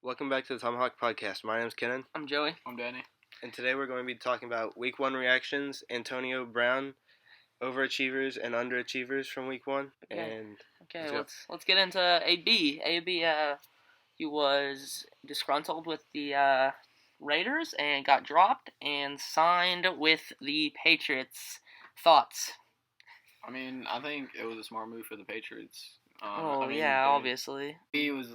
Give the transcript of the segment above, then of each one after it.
Welcome back to the Tomahawk Podcast. My name's Kenan, I'm Joey. I'm Danny. and today we're going to be talking about Week 1 reactions, Antonio Brown, overachievers and underachievers from Week 1. Okay. And Okay, let's get into AB. AB, he was disgruntled with the Raiders and got dropped and signed with the Patriots. Thoughts? I mean, I think it was a smart move for the Patriots. Obviously. He was,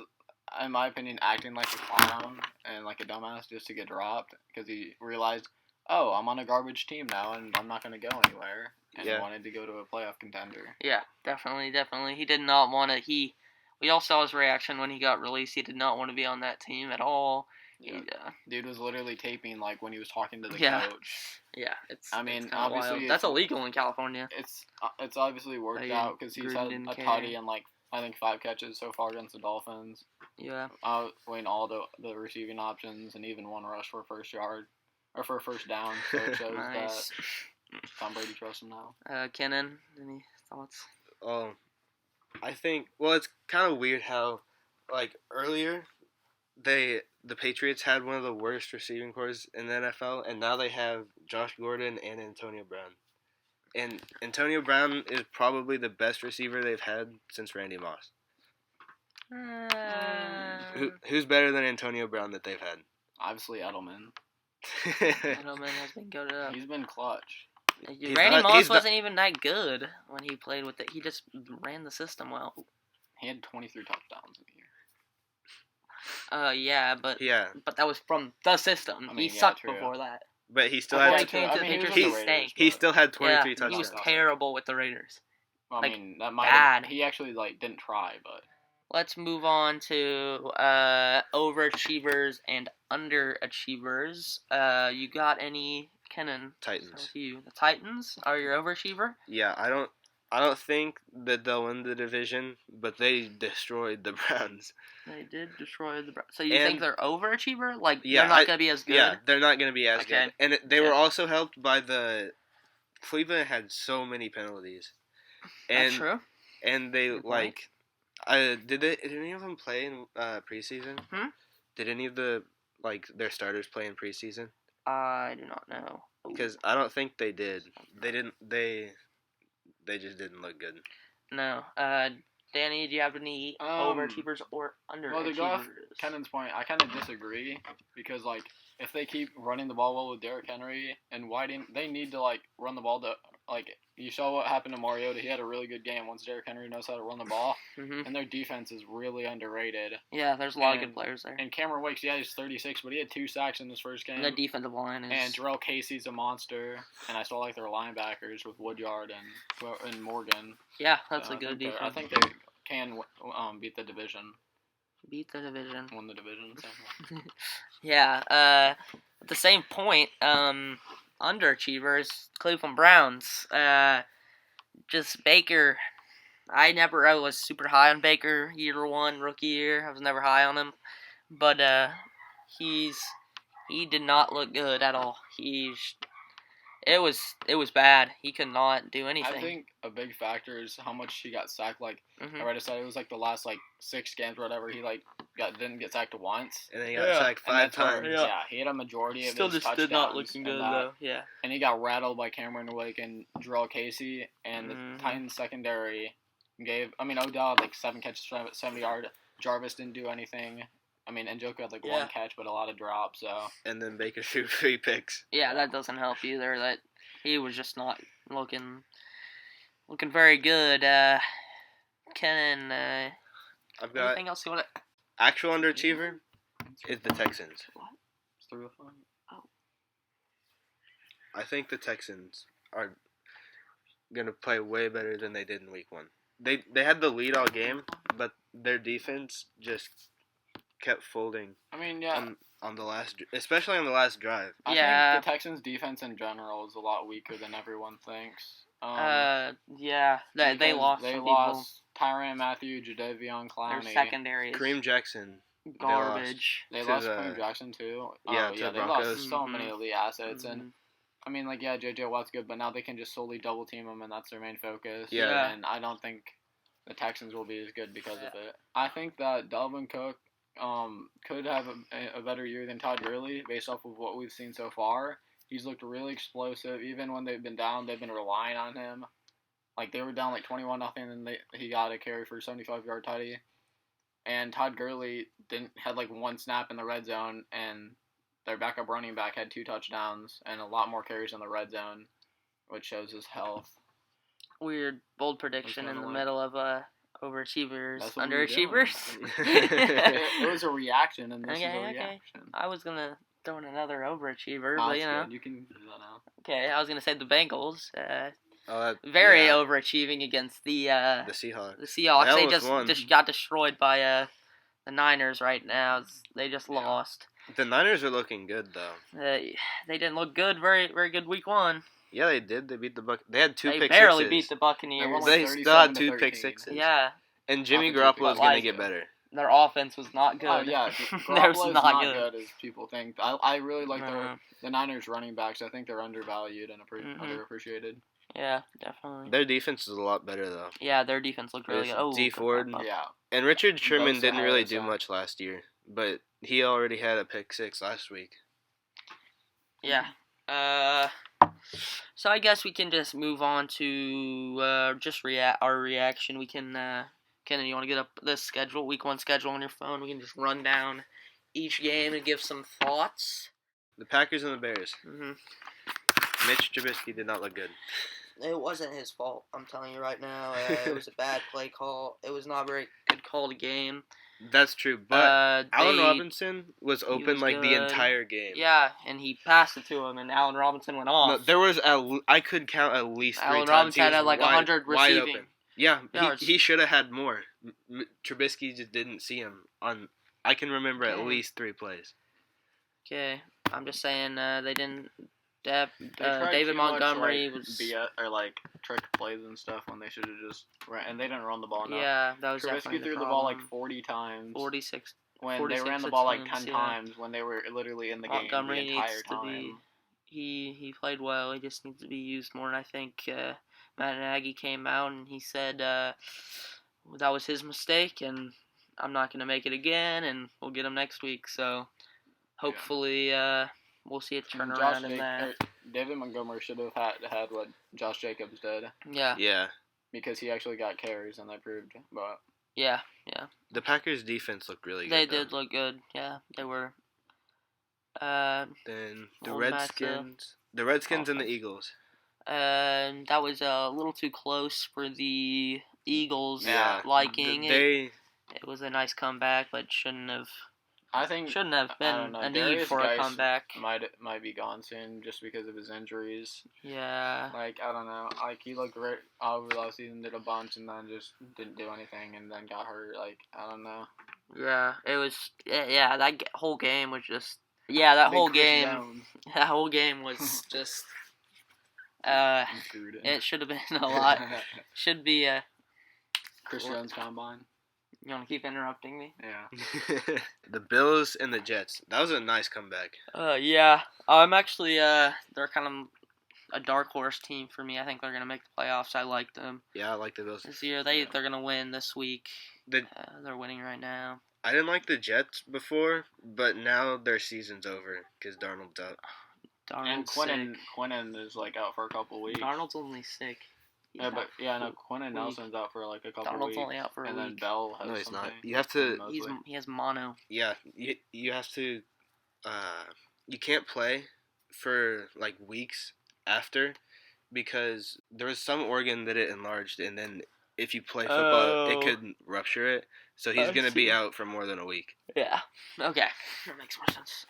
in my opinion, acting like a clown and like a dumbass just to get dropped because he realized, oh, I'm on a garbage team now and I'm not going to go anywhere. And he wanted to go to a playoff contender. Yeah, definitely. He did not want to. We all saw his reaction when he got released. He did not want to be on that team at all. Yeah. Dude was literally taping like when he was talking to the coach. Yeah, obviously wild. That's illegal in California. It's obviously worked out because he's had a tutty and like I think 5 catches so far against the Dolphins. Yeah. Winning all the receiving options and even 1 rush for first down. So it shows Nice. that Tom Brady trusts him now. Kenan, any thoughts? I think, it's kind of weird how, like, earlier, the Patriots had one of the worst receiving corps in the NFL, and now they have Josh Gordon and Antonio Brown. And Antonio Brown is probably the best receiver they've had since Randy Moss. Who's better than Antonio Brown that they've had? Obviously, Edelman. Edelman has been good. He's been clutch. Randy Moss wasn't even that good when he played with it. He just ran the system well. He had 23 touchdowns in the year. But that was from the system. He sucked before that. But he still Before had. he came to the Patriots. He still had 23 touchdowns. He was terrible with the Raiders. Well, that might bad. He actually didn't try, but. Let's move on to overachievers and underachievers. You got any, Kenan? Titans. The Titans are your overachiever? Yeah, I don't think that they'll win the division, but they destroyed the Browns. They did destroy the Browns. So you think they're overachiever? Like, they're not going to be as good? Yeah, they're not going to be as good. And they were also helped by Cleveland had so many penalties. That's true. And they, did any of them play in preseason? Did any of their starters play in preseason? I do not know. Because I don't think they did. They didn't. They just didn't look good. No. Danny, do you have any overachievers or underachievers? Well, to go off Kenan's point, I kind of disagree because if they keep running the ball well with Derrick Henry and Whiting, they need to run the ball to you saw what happened to Mariota. He had a really good game once Derrick Henry knows how to run the ball, and their defense is really underrated. Yeah, there's a lot of good players there. And Cameron Wakes, he's 36, but he had 2 sacks in his first game. And the defensive line is. And Jarrell Casey's a monster, and I still like their linebackers with Woodyard and Morgan. Yeah, that's a good defense. I think they can beat the division. Win the division. Yeah. At the same point, underachievers, Cleveland Browns. Just Baker. I was super high on Baker year 1, rookie year. I was never high on him, but he did not look good at all. It was bad. He could not do anything. I think a big factor is how much he got sacked. I read it was the last 6 games or whatever. He didn't get sacked once, and then he got sacked 5 times. Yeah, he had a majority of his touchdowns. Still just did not looking good though. Yeah, and he got rattled by Cameron Wake and Jarrell Casey, and the Titans secondary gave. Odell had 7 catches for 70 yards. Jarvis didn't do anything. Njoku had 1 catch, but a lot of drops. So. And then Baker threw 3 picks. Yeah, that doesn't help either. That he was just not looking very good. Kenan, I've got anything else you want to? Actual underachiever is the Texans. What? It's 305. Oh. I think the Texans are gonna play way better than they did in Week 1. They had the lead all game, but their defense just kept folding. On the especially on the last drive. I think the Texans' defense in general is a lot weaker than everyone thinks. They lost. They lost Tyrann Mathieu, Jadeveon Clowney. Their secondary is Kareem Jackson. Garbage. They lost Kareem Jackson too. Yeah, they lost so many elite assets, and J.J. Watt's good, but now they can just solely double team him, and that's their main focus. Yeah. And I don't think the Texans will be as good because of it. I think that Dalvin Cook could have a better year than Todd Gurley based off of what we've seen so far. He's looked really explosive. Even when they've been down, they've been relying on him. Like, they were down like 21-0, and he got a carry for a 75-yard tutty. And Todd Gurley had like one snap in the red zone, and their backup running back had 2 touchdowns and a lot more carries in the red zone, which shows his health. Weird, bold prediction in the middle of overachievers, That's what underachievers. It was a reaction, and this is a reaction. I was gonna throw in another overachiever, Oh, but you know. good. You can do that now. Okay, I was gonna say the Bengals. Very overachieving against the Seahawks. The Seahawks. They They just got destroyed by the Niners right now. They just lost. The Niners are looking good though. They didn't look good. Very good week 1. Yeah, they did. They beat the Buc. They had 2 pick sixes. They barely beat the Buccaneers. They still had 2 pick sixes. Yeah. And Jimmy Garoppolo's gonna get better. Their offense was not good. Oh yeah, Garoppolo's not good as people think. I really like the Niners running backs. I think they're undervalued and underappreciated. Yeah, definitely. Their defense is a lot better though. Yeah, their defense looked really good. Oh, D Ford. Yeah. And Richard Sherman didn't really do much last year, but he already had a pick 6 last week. Yeah. So I guess we can just move on to our reaction. We can Kenan, you want to get up the schedule, week 1 schedule on your phone? We can just run down each game and give some thoughts. The Packers and the Bears. Mm-hmm. Mitch Trubisky did not look good. It wasn't his fault, I'm telling you right now. It was a bad play call. It was not a very good call to game. That's true, but Allen Robinson was open the entire game. Yeah, and he passed it to him, and Allen Robinson went off. No, there was I could count at least 3 Allen times. Robinson had like 100 wide receiving. open. Yeah, he should have had more. Trubisky just didn't see him on. I can remember at least 3 plays. Okay, I'm just saying they didn't. David Montgomery was trick plays and stuff when they should have just ran, and they didn't run the ball enough. Yeah, that was Trubisky threw the ball like 40 times. 46. When they ran the ball like 10 times when they were literally in the game the entire time. He played well. He just needs to be used more. And I think Matt Nagy came out and he said that was his mistake, and I'm not going to make it again, and we'll get him next week. So hopefully. We'll see a turnaround in that. David Montgomery should have had what Josh Jacobs did. Yeah. Yeah. Because he actually got carries, and they proved. But yeah. The Packers' defense looked really good. They did look good. Yeah, they were. Then the Redskins and the Eagles. That was a little too close for the Eagles liking. It was a nice comeback, but shouldn't have been a need for a comeback. Might be gone soon just because of his injuries. Yeah. I don't know. He looked great over the last season, did a bunch, and then just didn't do anything, and then got hurt. I don't know. Yeah, it was. Yeah, that whole game was just. Yeah, that whole game. That whole game was just. It should have been a lot. Should be a. Chris Jones combine. You want to keep interrupting me? Yeah. The Bills and the Jets. That was a nice comeback. Yeah. I'm actually, they're kind of a dark horse team for me. I think they're going to make the playoffs. I like them. Yeah, I like the Bills. This year, they're going to win this week. They're winning right now. I didn't like the Jets before, but now their season's over because Darnold's out. Quinnen is out for a couple weeks. Darnold's only sick. Quinnen Nelson's out for a couple Darnold's weeks. Only out for a week. And then Bell has he's something. not. You have to. He has mono. Yeah, you have to. You can't play for weeks after because there was some organ that it enlarged, and then if you play football, it could rupture it. So he's gonna be out for more than a week. Yeah. Okay. That makes more sense.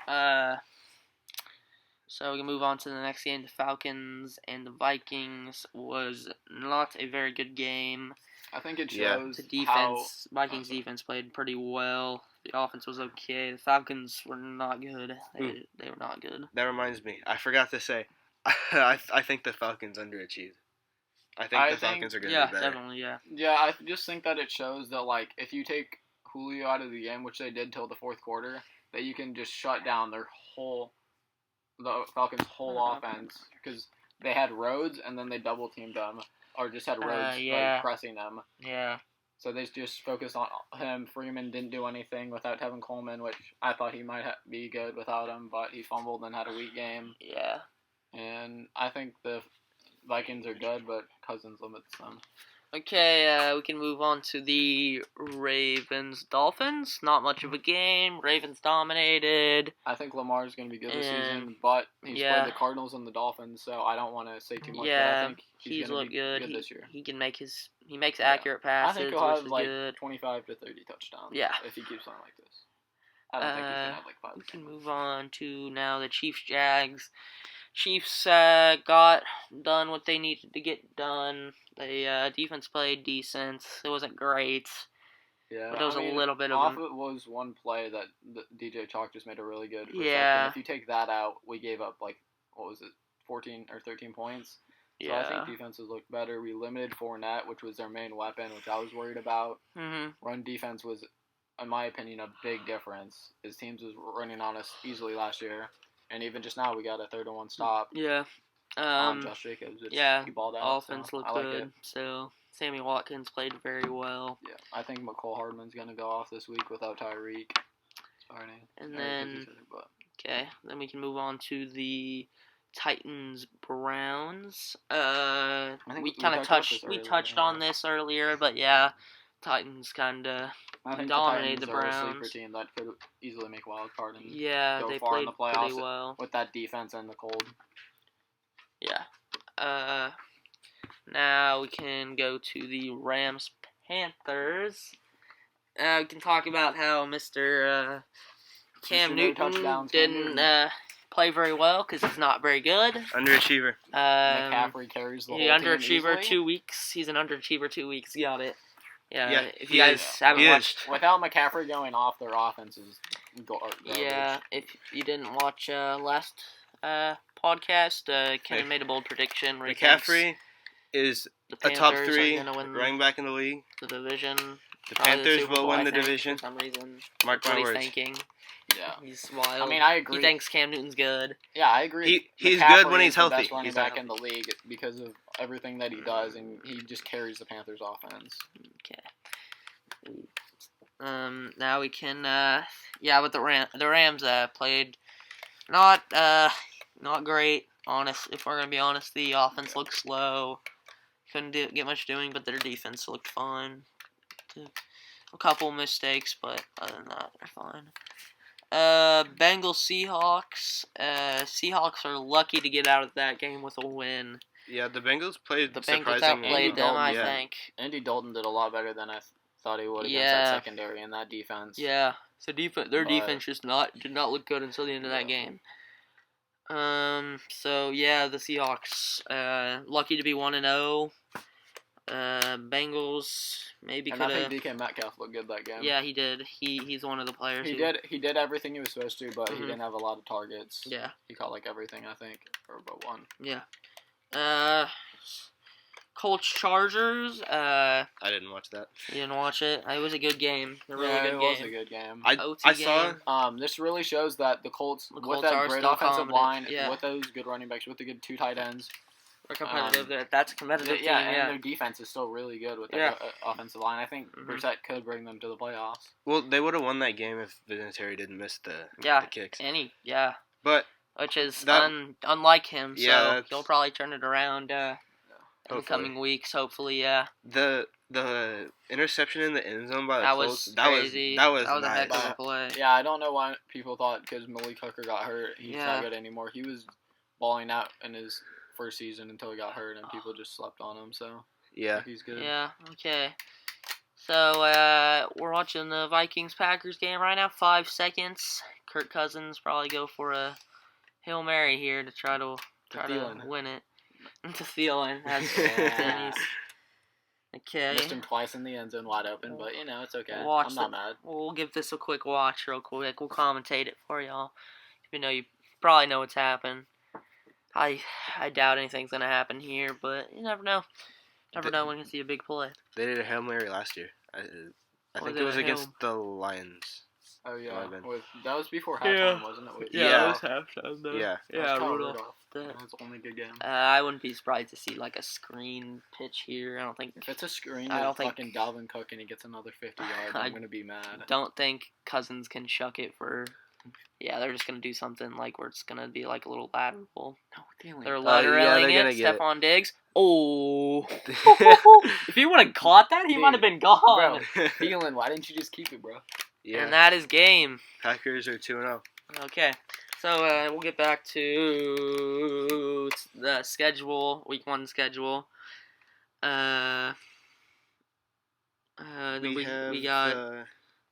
So we can move on to the next game. The Falcons and the Vikings was not a very good game. I think it shows the defense. Vikings defense played pretty well. The offense was okay. The Falcons were not good. They were not good. That reminds me. I forgot to say. I think the Falcons underachieved. I think the Falcons are going to be better. Definitely, yeah. Yeah, I just think that it shows that, if you take Julio out of the game, which they did till the fourth quarter, that you can just shut down the Falcons' whole offense. Because they had Rhodes, and then they double-teamed them. Or just had Rhodes pressing them. Yeah. So they just focused on him. Freeman didn't do anything without Tevin Coleman, which I thought he might be good without him, but he fumbled and had a weak game. Yeah. And I think the Vikings are good, but Cousins limits them. Okay, we can move on to the Ravens-Dolphins. Not much of a game. Ravens dominated. I think Lamar's going to be good this And, season, but he's yeah. played the Cardinals and the Dolphins, so I don't want to say too much. Yeah, but I think he's going looked to be good. this year. He makes accurate passes, I think he'll have which is like good. 25 to 30 touchdowns. Yeah. If he keeps on like this. I don't think he's going to have like 5 We or can 10. move on to now the Chiefs-Jags. Chiefs got done what they needed to get done. The defense played decent. It wasn't great. Yeah, But there was a little bit of off it was one play that DJ Chalk just made a really good reception. Yeah. If you take that out, we gave up like, 14 or 13 points. So I think defenses looked better. We limited Fournette, which was their main weapon, which I was worried about. Run defense was, in my opinion, a big difference. His teams was running on us easily last year. And even just now, we got a 3-1 stop. Yeah. On Josh Jacobs. He balled out. Offense looked good. So Sammy Watkins played very well. Yeah, I think McCole Hardman's gonna go off this week without Tyreek starting. And then then we can move on to the Titans Browns. We kind of touched on this earlier, but yeah, Titans kind of dominated the Browns. Are a sleeper team that could easily make wild card and yeah, go they far played in the playoffs pretty well with that defense and the cold. Yeah. Now we can go to the Rams Panthers. We can talk about how Mr. Cam Newton didn't play very well because he's not very good. Underachiever. McCaffrey carries the whole team underachiever easily. 2 weeks. He's an underachiever 2 weeks. Got it. Yeah. If he you guys haven't watched, without McCaffrey going off, their offense is garbage. Yeah. If you didn't watch last podcast, Ken made a bold prediction. Where McCaffrey is a top 3 running back in the league. The division. The Panthers will win the division. For some reason. Mark my words. Thinking. Yeah. He's wild. I mean, I agree. He thinks Cam Newton's good. Yeah, I agree. He's McCaffrey good when he's healthy. He's the best running back in the league because of everything that he does, and he just carries the Panthers' offense. Okay. Now we can. With the Rams played not great. If we're gonna be honest, the offense looked slow. Couldn't get much doing, but their defense looked fine. A couple mistakes, but other than that, they're fine. Bengals Seahawks. Seahawks are lucky to get out of that game with a win. Yeah, the Bengals played The Bengals surprisingly. outplayed them, I think. Andy Dalton did a lot better than I thought he would against that secondary and that defense. Yeah, so their defense just did not look good until the end of that game. So yeah, the Seahawks lucky to be 1-0. Bengals maybe could have. I think DK Metcalf looked good that game. Yeah, he did. He's one of the players. He did everything he was supposed to, but he didn't have a lot of targets. Yeah. He caught like everything, I think, or but one. Yeah. Colts Chargers. I didn't watch that. You didn't watch it? It was a good game. A really good game. It was a good game. I saw. This really shows that the Colts with are that great still offensive line, yeah. with those good running backs, with the good 2 tight ends. They're competitive. That's a competitive team. And their defense is still really good with their offensive line. I think Brissett could bring them to the playoffs. Well, they would have won that game if Vinatieri didn't miss the kicks. But which is unlike him. So he'll probably turn it around in the coming weeks. Hopefully, yeah. The interception in the end zone by the Colts. That was crazy. That was nice. A heck of a play. Yeah, I don't know why people thought because Malik Hooker got hurt, he's not good anymore. He was balling out in his first season until he got hurt, and people just slept on him. So he's good. Yeah. Okay. So we're watching the Vikings-Packers game right now. 5 seconds. Kirk Cousins probably go for a Hail Mary here to try to win it. To Thielen. Okay. Missed him twice in the end zone wide open, but it's okay. I'm not mad. We'll give this a quick watch real quick. We'll commentate it for y'all. Even though you probably know what's happened. I doubt anything's going to happen here, but you never know. Never know when you see a big play. They did a Hail Mary last year. I think it was against the Lions. Oh yeah, 11. that was before Yeah. halftime, wasn't it? With Yeah. It was halftime though. Yeah. Yeah, Kyle Rudolph. That's only a good game. I wouldn't be surprised to see like a screen pitch here. I don't think. If it's a screen, I don't it's think- fucking Dalvin Cook and he gets another 50 yards, I'm gonna be mad. Don't think Cousins can chuck it for. Yeah, they're just gonna do something like where it's gonna be like a little lateral. No, Thielen. They're yeah, lateraling they're gonna it. get it. Stephon Diggs. Oh. If he would have caught that, he Dude, might have been gone. Bro, Thielen, why didn't you just keep it, bro? Yeah. And that is game. Packers are 2-0. Okay. So we'll get back to the schedule, week 1 schedule. We got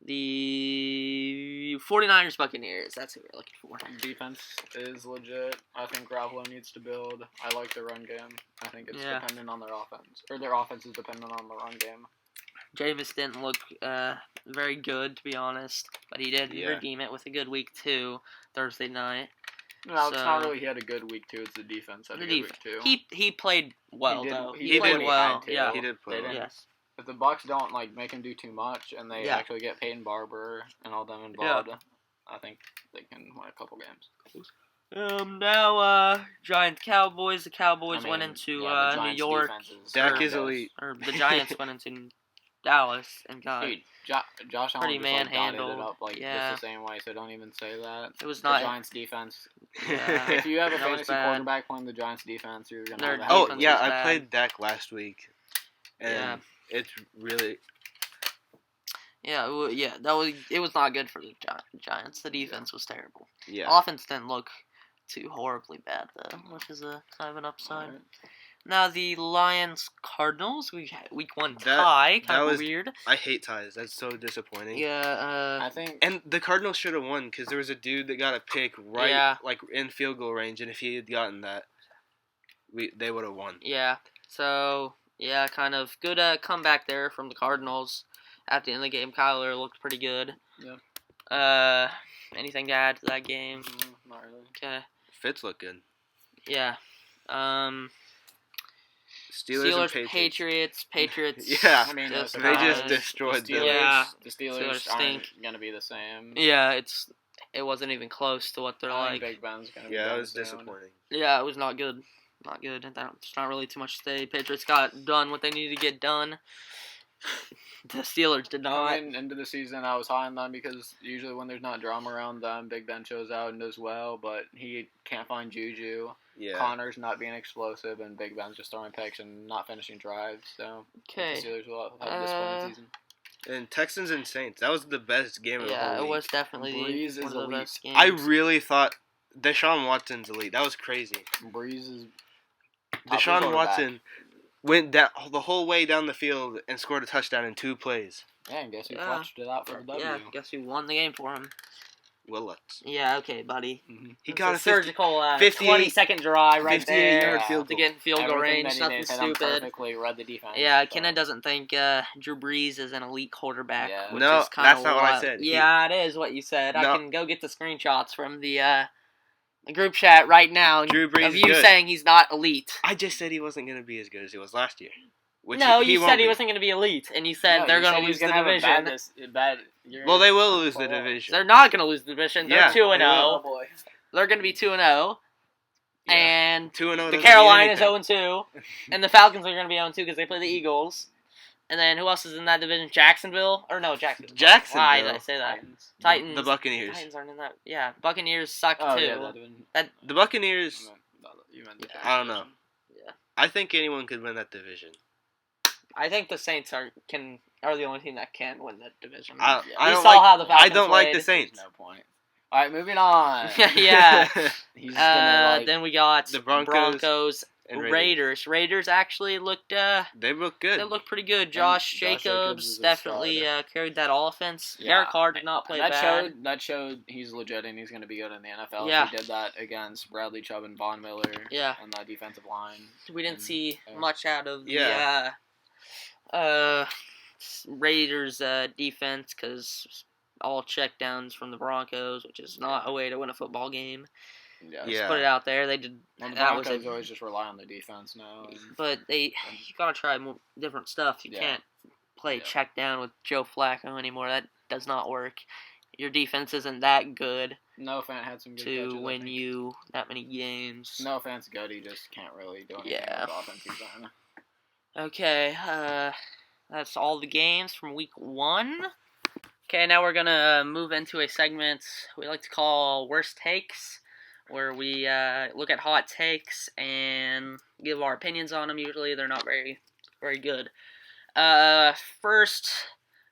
the 49ers Buccaneers. That's who we're looking for. Defense is legit. I think Garoppolo needs to build. I like the run game. I think it's dependent on their offense. Or their offense is dependent on the run game. Jameis didn't look very good, to be honest. But he did redeem it with a good week 2 Thursday night. No, it's not really he had a good week 2. It's the defense had a good week 2. He played well, He did- though. he played did well. had to. Yeah. He did play They well. didn't- Yes. If the Bucks don't make him do too much and they Yeah. actually get Peyton Barber and all them involved, I think they can win a couple games. Now, Giants Cowboys. The Cowboys went into the New Giants' York. defense is Dak horrendous. is elite. Or the Giants went into Dallas and got. Dude, Josh Allen Pretty just dotted manhandled. it up just Yeah. the same way, so don't even say that. It was The not. Giants defense. Yeah. If you have a That was fantasy bad. quarterback playing the Giants defense, you're gonna Their have a Oh, defense yeah, was I bad. played Dak last week. And Yeah. it's really... Yeah, it was not good for the Giants. The defense was terrible. Yeah. Offense didn't look too horribly bad though, which is a kind of an upside. Alright. Now the Lions Cardinals, we had week 1 That- tie, that kind of was- weird. I hate ties. That's so disappointing. Yeah, I think And the Cardinals should have won because there was a dude that got a pick right, Yeah. in field goal range, and if he had gotten that, they would have won. yeah. So yeah, kind of good comeback there from the Cardinals. At the end of the game, Kyler looked pretty good. Yeah. Anything to add to that game? not really. Okay. Fitz looked good. Yeah. Steelers and Patriots. Patriots. Yeah. I mean, just They just not- destroyed the them. Steelers, Yeah. the Steelers Steelers aren't stink. gonna be the same. Yeah, it wasn't even close to what they're I like. think Big Ben's gonna be Yeah, that done was soon. disappointing. Yeah, it was not good. Not good. There's not really too much to say. Patriots got done what they needed to get done. The Steelers did not. Coming into the season, I was high on them because usually when there's not drama around them, Big Ben shows out and does well, but he can't find Juju. Yeah. Connor's not being explosive, and Big Ben's just throwing picks and not finishing drives. So Okay. the Steelers will have a disappointing season. And Texans and Saints. That was the best game of the Yeah, whole it week. was definitely Breeze one is of the elite. best games. I really thought Deshaun Watson's elite. That was crazy. Breeze is Deshaun quarterback. Watson went the whole way down the field and scored a touchdown in 2 plays. Yeah, and guess who Yeah. clutched it out for the W? Yeah, guess who won the game for him? Willets. Yeah, okay, buddy. He That's got a 50, surgical 58 20-second drive right 58 there yard field to goal. get in field goal Everything range. that he Nothing did hit him stupid. perfectly, read the defense. Yeah, so. Kenna doesn't think Drew Brees is an elite quarterback. Yeah. Which No, is kinda that's not what I wild. said. Yeah, it is what you said. No. I can go get the screenshots from the group chat right now Drew Brees of is you good. saying he's not elite. I just said he wasn't going to be as good as he was last year. Which No, he you won't said he be. wasn't going to be elite, and you said No, they're you going said to he's lose the gonna have a division. bad Well, they will lose the Well, division. They're not going to lose the division. They're Yeah, 2-0. they will. boy. They're going to be 2-0. Yeah. And 2-0 the doesn't Carolinas mean anything. 0-2, and the Falcons are going to be 0-2 because they play the Eagles. And then who else is in that division? Jacksonville? Or no, Jacksonville. Jacksonville. Why did I say that? Titans. The Buccaneers. Titans aren't in that. Yeah, Buccaneers suck Oh too. yeah, that even. The Buccaneers, You meant the I don't know. Yeah. I think anyone could win that division. I think the Saints are the only team that can win that division. I We don't saw like, how the I Falcons don't like played. the Saints. No point. All right, moving on. Yeah. He's gonna Then we got The Broncos and and Raiders. Raiders actually looked They look good. they looked pretty good. Josh Josh Jacobs Jacobs is a definitely carried that offense. Derek Carr did not play bad. That showed he's legit and he's gonna be good in the NFL. Yeah. He did that against Bradley Chubb and Von Miller. Yeah. On that defensive line. We didn't see Yeah. much out of the Yeah. Raiders defense because all checkdowns from the Broncos, which is not a way to win a football game. Yeah. Yeah. Just put it out there. They did. Well, the That was Broncos a- always just rely on the defense now. And But you gotta try more different stuff. You Yeah. can't play Yeah. check down with Joe Flacco anymore. That does not work. your defense isn't that good No Fant had some good to catches, I win think. you that many games. No Fant's good. He just can't really do anything Yeah. with offense. He's on. Okay, that's all the games from week 1. Okay, now we're gonna move into a segment we like to call Worst Takes, where we look at hot takes and give our opinions on them. Usually, they're not very, very good.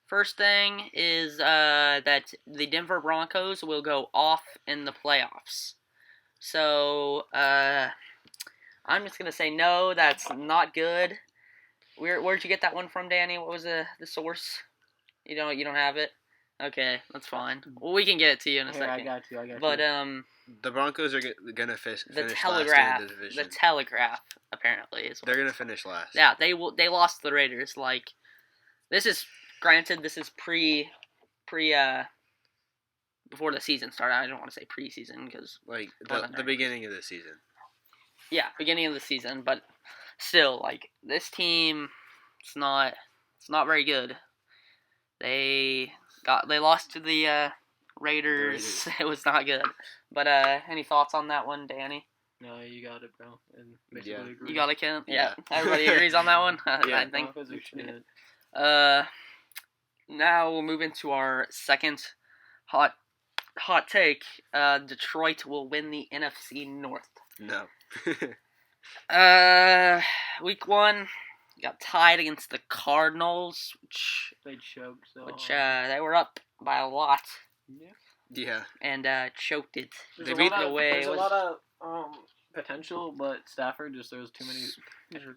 First thing is that the Denver Broncos will go off in the playoffs. So I'm just gonna say no. That's not good. Where'd you get that one from, Danny? What was the source? You don't have it. Okay, that's fine. Well, we can get it to you in a Here, second. I got you. But the Broncos are gonna finish the last Telegraph, in the division. the Telegraph apparently is. They're gonna finish last. Yeah, they lost to the Raiders. Like, this is granted. This is pre before the season started. I don't want to say preseason because like the beginning of the season. Yeah, beginning of the season, but still, like, this team, it's not very good. They lost to the Raiders. It was not good. But any thoughts on that one, Danny? No, you got it, bro. And basically agree. You got it, Ken? Yeah. Everybody agrees on that one? Yeah. I think. Broncos are shit. Now we'll move into our second hot take. Detroit will win the NFC North. No. Week 1 got tied against the Cardinals, which They choked. So they were up by a lot Yeah. and choked it. There's They a beat lot the of, way There's it a was- lot of potential, but Stafford just throws too many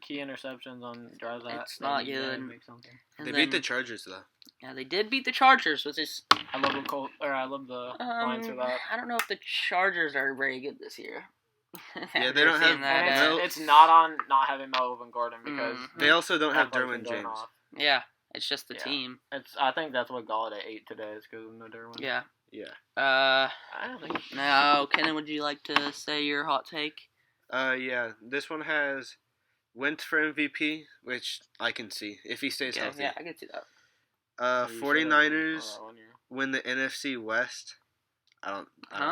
key interceptions on drives that. It's not they gotta good. Make something. And They then- beat the Chargers though. Yeah, they did beat the Chargers, which is I love the Lions for that. I don't know if the Chargers are very good this year. Yeah, they don't have- that. And Mel- it's not on not having Melvin Gordon because They also don't have Athletic's Derwin going James. off. Yeah, it's just the Yeah. team. I think that's what Galladay ate today is because of no Derwin. Yeah. Yeah. I don't think. Now, Kenan, would you like to say your hot take? Yeah. This one has Wentz for MVP, which I can see if he stays healthy. Yeah, I can see that. Oh, you said 49ers that one, yeah. win the NFC West. I don't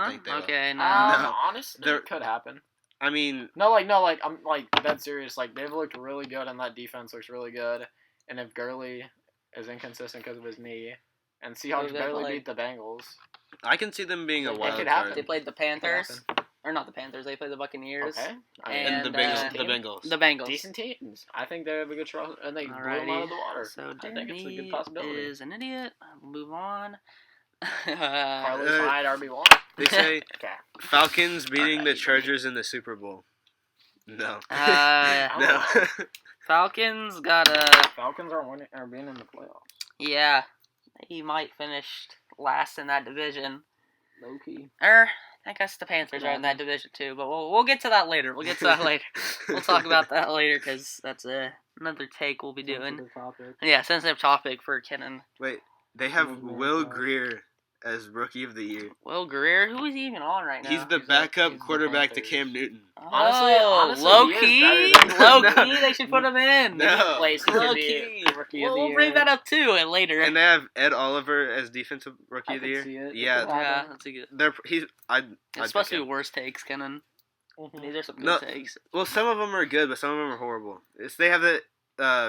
think they will. Okay, no. No. Honestly, They're- it could happen. I mean, I'm dead serious. Like they've looked really good, and that defense looks really good. And if Gurley is inconsistent because of his knee, and Seahawks Who they barely play? beat the Bengals, I can see them being a It wild could card. happen. They played the Panthers. happen. Or not the Panthers, they played the Buccaneers. okay, And the And, Bengals. team. The Bengals. The Bengals. decent teams. I think they have a good shot, and they blew them Alrighty. out of the water. So I think it's a Danny good possibility. is an idiot. We'll move on. Carlos Hyde, RB1. They say Okay. Falcons beating the Alright. Chargers in the Super Bowl. No. I no. Falcons got a... Falcons are being in the playoffs. Yeah, he might finish last in that division. Low key. I guess the Panthers are in that division too, but we'll get to that later. We'll talk about that later because that's another take we'll be doing. Sensitive topic. Yeah, sensitive topic for Kenan. Wait, they have Will Will Greer. Greer as Rookie of the Year. Will Greer, who is he even on right now? He's the He's backup he's the quarterback to Panthers. Cam Newton. Honestly, low he is key, better than- low No. key. They should put him in. No. Place he Low could be key. Rookie of the We'll Year. bring that up too and later. And they have Ed Oliver as Defensive Rookie I of the could Year. see it. Yeah, Yeah, that's a good. It's supposed to be be. worst takes, Kenan. These are some good No. takes. Well, some of them are good, but some of them are horrible. They have the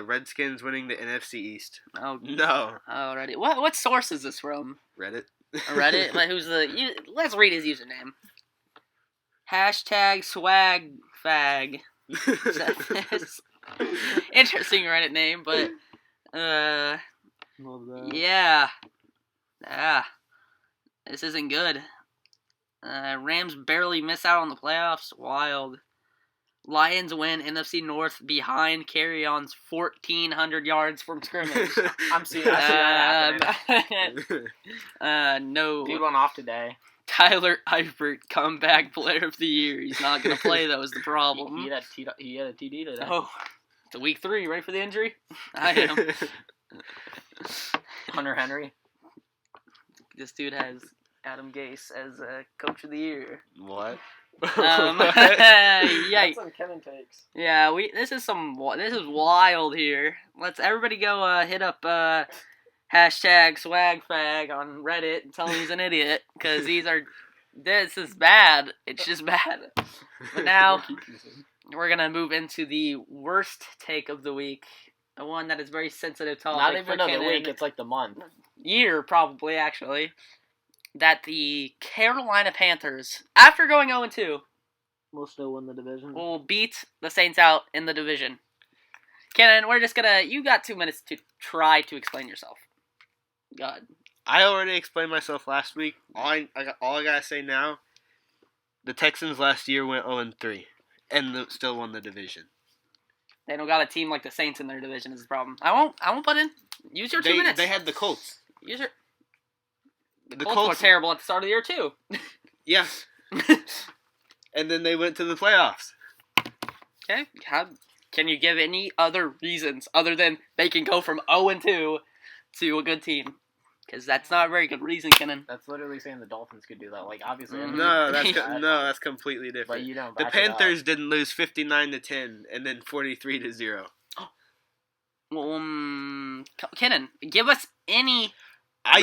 Redskins winning the NFC East. Oh, No, already. What source is this from? Reddit. Reddit? Like, let's read his username. Hashtag swag fag. Interesting Reddit name, but Love that. yeah. This isn't good. Rams barely miss out on the playoffs. Wild. Lions win NFC North behind Carry-On's 1,400 yards from scrimmage. I see that happening. No. Dude went off today. Tyler Eifert, comeback player of the year. He's not going to play, that was the problem. He had a TD today. Oh, it's week 3. Ready for the injury? I am. Hunter Henry. This dude has Adam Gase as coach of the year. What? Yikes. Some Kevin takes. Yeah, this is wild here. Let's everybody go hit up Hashtag swagfag on Reddit and tell him he's an idiot because this is bad. It's just bad. But now we're gonna move into the worst take of the week, the one that is very sensitive topic. Not even of the Kenan. week. It's like the month. Year probably actually. That the Carolina Panthers, after going 0-2, We'll still win the division. will beat the Saints out in the division. Kenan, we're just gonna. You got 2 minutes to try to explain yourself. God. I already explained myself last week. All I gotta say now, the Texans last year went 0-3, and still won the division. They don't got a team like the Saints in their division is the problem. I won't put in. Use your 2 minutes. They had the Colts. Use your. The Colts were terrible at the start of the year too. Yeah. And then they went to the playoffs. Okay. Can you give any other reasons other than they can go from 0-2 to a good team? Because that's not a very good reason, Kenan. That's literally saying the Dolphins could do that. Like, obviously. No, that's completely different. But you don't the back it Panthers up. didn't lose 59-10 and then 43-0. Well, Kenan, give us any I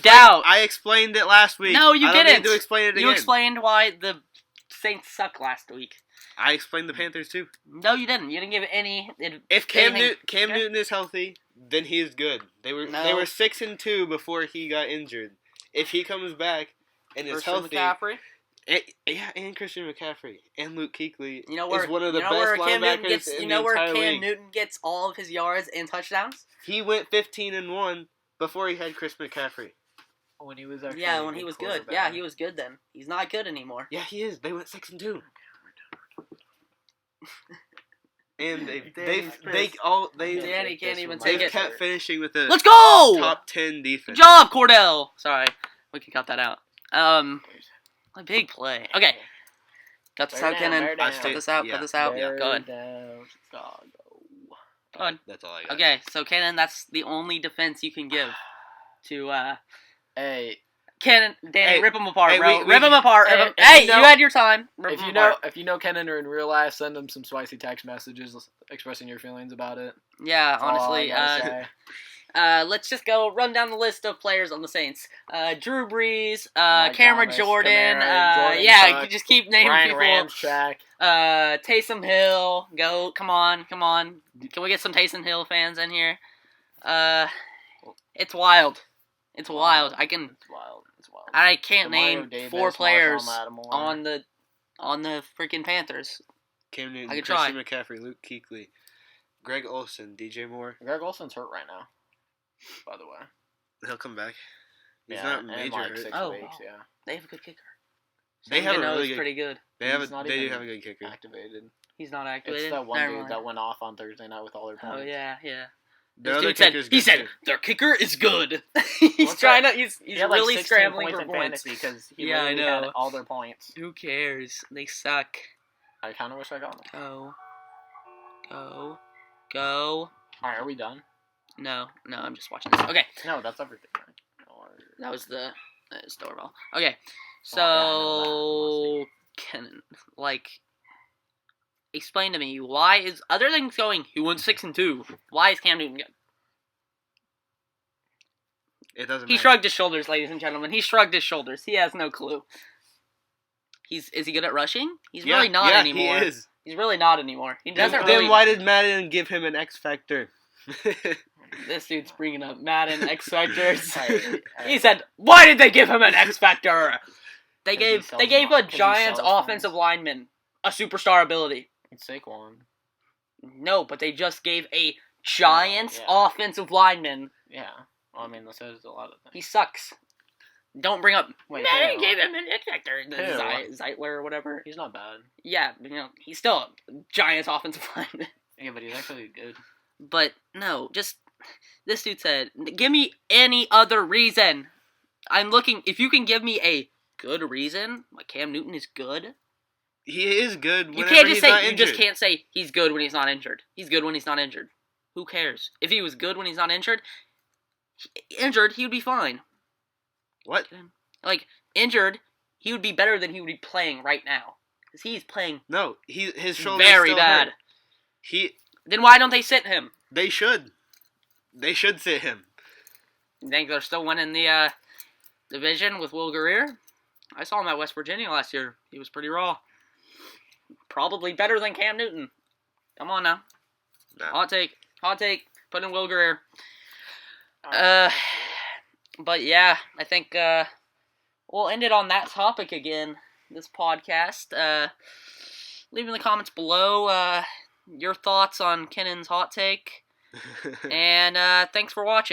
doubt. I explained it last week. No, you I don't didn't. need to explain it again. You explained why the Saints suck last week. I explained the Panthers too. No, you didn't. You didn't give any. If Cam anything. Newton is healthy, then he is good. They were 6-2 before he got injured. If he comes back and is healthy, McCaffrey. And Christian McCaffrey and Luke Kuechly You know where, is one of the you know best where Cam Newton linebackers gets, in You the know where entire Cam league. Newton gets all of his yards and touchdowns? He went 15-1 before he had Chris McCaffrey. When he was actually when he was good. Yeah, he was good then. He's not good anymore. Yeah, he is. They went 6-2. And Danny can't even take they've it. kept finishing with the Let's go! top 10 defense. Good job, Cordell. Sorry, we can cut that out. A big play. Okay, cut this out, Kenan. Cut this out. Cut this out. Yeah. Go ahead. Go ahead. That's all I got. Okay, so Kenan, that's the only defense you can give to Hey, Kenan. Danny, Hey, rip them apart, hey, bro. we- rip them apart. Hey, if Hey, you know- you had your time. Rip if 'em you apart. know Kenan in real life, send him some spicy text messages expressing your feelings about it. Yeah, That's all I honestly. gotta say. Let's just go run down the list of players on the Saints. Drew Brees, Mike Cameron Thomas, Jordan, Kamara, Jordan yeah, Tuck, you just keep naming Ryan people. Ramczyk. Taysom Hill, go, come on. Can we get some Taysom Hill fans in here? It's wild. It's wild. It's wild. It's wild. I can't Demario name Davis, 4 players Marshall Lattimore. on the freaking Panthers. Cam Newton, I could try. Christian McCaffrey, Luke Kuechly, Greg Olsen, DJ Moore. Greg Olson's hurt right now. By the way. He'll come back. He's Yeah, not in major like hurt. 6 Oh, weeks. wow. Yeah. They have a good kicker. They have a Gano's really good. pretty good. They have He's not They do even have a good kicker. Activated. He's not activated. It's that one Never dude mind. that went off on Thursday night with all their points. Oh yeah. Their This other dude said, kicker's he good, said too. their kicker is good. he's What's trying that? to. He's He had like really 16 scrambling points for in points. fantasy because he Yeah, I literally had know. all their points. Who cares? They suck. I kind of wish I got them. Go. All right, are we done? No, I'm just watching this. Okay, No, that's everything. Right? Or... that was the doorbell. Okay, so Oh, yeah, can explain to me why is other than going he went 6-2. Why is Cam Newton good? It doesn't He matter. shrugged his shoulders, ladies and gentlemen. He shrugged his shoulders. He has no clue. Is he good at rushing? He's really not anymore. He is. He's really not anymore. He doesn't Then really. why did Madden give him an X Factor? This dude's bringing up Madden X Factors. Hey. He said, "Why did they give him an X Factor?" They Because he gave sells a because he Giants sells offensive things. lineman a superstar ability. It's Saquon. No, but they just gave a Giants Yeah. offensive lineman. Yeah. Well, I mean, that says a lot of He things. sucks. Don't bring up. Wait, They who? gave him an X Factor. Who? Zeitler or whatever. He's not bad. Yeah, he's still a Giants offensive lineman. Yeah, but he's actually good. But no, just this dude said, "Give me any other reason." I'm looking. If you can give me a good reason, like Cam Newton is good. He is good. You Whenever can't just he's say. not You injured. just can't say he's good when he's not injured. He's good when he's not injured. Who cares? If he was good when he's not injured, he would be fine. What? Like injured, he would be better than he would be playing right now. Because he's playing No, his shoulder very still bad. Hurt. Then why don't they sit him? They should sit him. You think they're still winning the division with Will Greer? I saw him at West Virginia last year. He was pretty raw. Probably better than Cam Newton. Come on now. No. Hot take. Put in Will Greer. But yeah, I think we'll end it on that topic again. This podcast. Leave in the comments below your thoughts on Kennan's hot take. And thanks for watching.